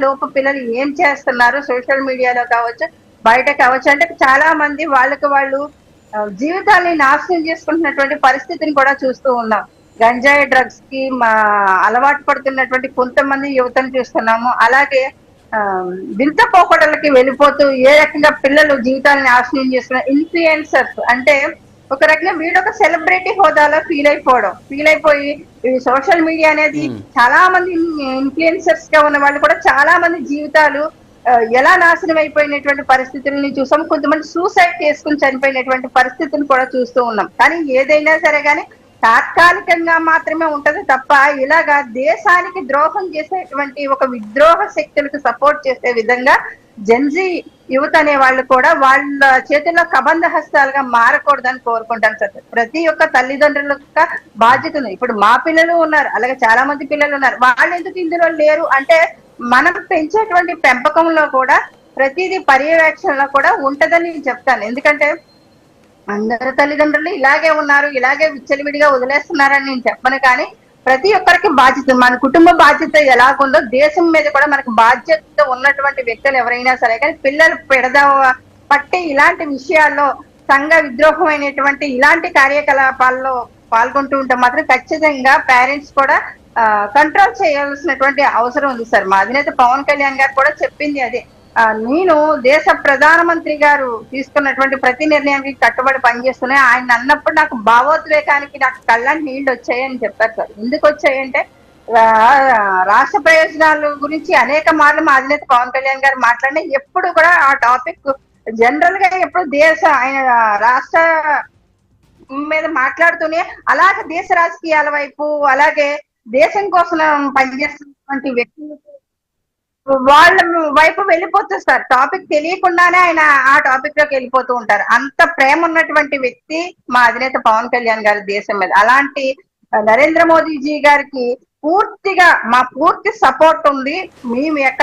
లోపు పిల్లలు ఏం చేస్తున్నారు సోషల్ మీడియాలో కావచ్చు, బయట కావచ్చు. అంటే చాలా మంది వాళ్ళకి వాళ్ళు జీవితాన్ని నాశనం చేసుకుంటున్నటువంటి పరిస్థితిని కూడా చూస్తూ ఉన్నాం. గంజాయి డ్రగ్స్ కి అలవాటు పడుతున్నటువంటి కొంతమంది యువతను చూస్తున్నాము. అలాగే ఆ వింత పోకడలకి వెళ్ళిపోతూ ఏ రకంగా పిల్లలు జీవితాలను నాశనం చేస్తున్న ఇన్ఫ్లుయెన్సర్స్ అంటే ఒక రకంగా వీడొక సెలబ్రిటీ హోదాలో ఫీల్ అయిపోయి ఈ సోషల్ మీడియా అనేది హ్మ్. చాలా మంది ఇన్ఫ్లుయెన్సర్స్ గా ఉన్న వాళ్ళు కూడా చాలా మంది జీవితాలు ఎలా నాశనం అయిపోయినటువంటి పరిస్థితుల్ని చూసాం. కొంతమంది సూసైడ్ చేసుకుని చనిపోయినటువంటి పరిస్థితులను కూడా చూస్తూ ఉన్నాం. కానీ ఏదైనా సరే కానీ తాత్కాలికంగా మాత్రమే ఉంటది తప్ప ఇలాగా దేశానికి ద్రోహం చేసేటువంటి ఒక విద్రోహ శక్తులకు సపోర్ట్ చేసే విధంగా జెన్జీ యువత అనే వాళ్ళు కూడా వాళ్ళ చేతుల్లో కబంధ హస్తాలుగా మారకూడదని కోరుకుంటాను సార్. ప్రతి ఒక్క తల్లిదండ్రుల యొక్క బాధ్యత ఉంది. ఇప్పుడు మా పిల్లలు ఉన్నారు, అలాగే చాలా మంది పిల్లలు ఉన్నారు. వాళ్ళు ఎందుకు ఇందులో లేరు అంటే మనం పెంచేటువంటి పెంపకంలో కూడా ప్రతిదీ పర్యవేక్షణలో కూడా ఉంటదని నేను చెప్తాను. ఎందుకంటే అందరు తల్లిదండ్రులు ఇలాగే ఉన్నారు, ఇలాగే విచ్చలవిడిగా వదిలేస్తున్నారని నేను చెప్పను. కానీ ప్రతి ఒక్కరికి బాధ్యత, మన కుటుంబ బాధ్యత ఎలాగుందో దేశం మీద కూడా మనకు బాధ్యత ఉన్నటువంటి వ్యక్తులు ఎవరైనా సరే కానీ పిల్లలు పట్టి ఇలాంటి విషయాల్లో సంఘ విద్రోహమైనటువంటి ఇలాంటి కార్యకలాపాల్లో పాల్గొంటూ ఉంటే మాత్రం ఖచ్చితంగా పేరెంట్స్ కూడా కంట్రోల్ చేయాల్సినటువంటి అవసరం ఉంది సార్. మా అధినేత పవన్ కళ్యాణ్ గారు కూడా చెప్పింది అదే. నేను దేశ ప్రధానమంత్రి గారు తీసుకున్నటువంటి ప్రతి నిర్ణయానికి కట్టుబడి పనిచేస్తున్నాయి. ఆయన అన్నప్పుడు నాకు భావోద్వేగానికి నాకు కళ్ళని నీళ్లు వచ్చాయని చెప్పారు సార్. ఎందుకు వచ్చాయంటే రాష్ట్ర ప్రయోజనాల గురించి అనేక మార్లు మా అధినేత పవన్ కళ్యాణ్ గారు మాట్లాడిన ఎప్పుడు కూడా ఆ టాపిక్ జనరల్ గా ఎప్పుడు ఆయన రాష్ట్ర మీద మాట్లాడుతూనే అలాగే దేశ రాజకీయాల వైపు అలాగే దేశం కోసం పనిచేస్తున్నటువంటి వ్యక్తులు వాళ్ళ వైపు వెళ్ళిపోతుంది సార్. టాపిక్ తెలియకుండానే ఆయన ఆ టాపిక్ లోకి వెళ్ళిపోతూ ఉంటారు. అంత ప్రేమ ఉన్నటువంటి వ్యక్తి మా అధినేత పవన్ కళ్యాణ్ గారి దేశం మీద. అలాంటి నరేంద్ర మోదీజీ గారికి పూర్తిగా మా పూర్తి సపోర్ట్ ఉంది. మేము ఎక్కడ